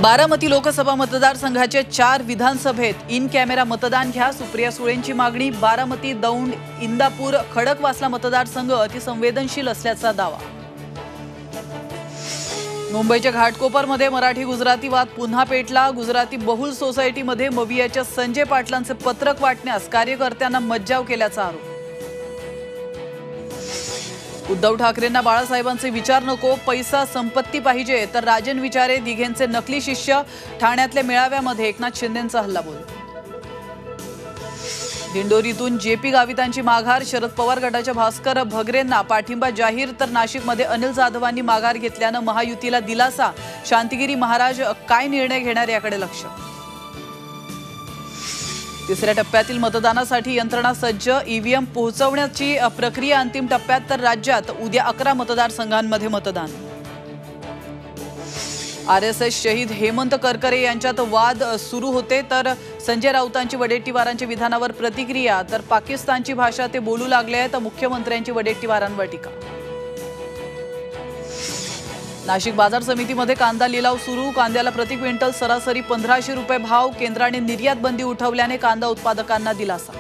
बारामती लोकसभा मतदारसंघाचे 4 विधानसभेत in camera मतदान घ्या। सुप्रिया सुळेंची मागणी। बारामती, दौंड, इंदापूर, खडकवासला मतदारसंघ अतिसंवेदनशील असल्याचा दावा। मुंबईच्या घाटकोपरमध्ये मराठी गुजराती वाद पुन्हा पेटला। गुजराती बहुल सोसायटीमध्ये मवियाच्या संजय पाटलांचे पत्रक वाटण्यास कार्यकर्त्यांना मज्जाव केल्याचा आरोप। उद्धव ठाकरेंना बाळासाहेबांचे विचार नको, पैसा संपत्ती पाहिजे, तर राजन विचारे दिघेंचे नकली शिष्य। ठाण्यातल्या मेळाव्यामध्ये एकनाथ शिंदेंचा हल्लाबोल। दिंडोरीतून जेपी गावितांची माघार। शरद पवार गटाच्या भास्कर भगरेंना पाठिंबा जाहीर, तर नाशिकमध्ये अनिल जाधवांनी माघार घेतल्यानं महायुतीला दिलासा। शांतिगिरी महाराज काय निर्णय घेणार याकडे लक्ष। तिसऱ्या टप्प्यातील मतदानासाठी यंत्रणा सज्ज। ईव्हीएम पोहोचवण्याची प्रक्रिया अंतिम टप्प्यात, तर राज्यात उद्या 11 मतदारसंघांमध्ये मतदान। आरएसएस शहीद हेमंत करकरे यांच्यात वाद सुरू होते, तर संजय राऊतांची वडेट्टीवारांच्या विधानावर प्रतिक्रिया। तर पाकिस्तानची भाषा ते बोलू लागले आहेत, मुख्यमंत्र्यांची वडेट्टीवारांवर टीका। नाशिक बाजार समितीमध्ये कांदा लिलाव सुरू। कांद्याला प्रति क्विंटल सरासरी 1500 रुपये भाव। केंद्राने निर्यात बंदी उठवल्याने कांदा उत्पादकांना दिलासा।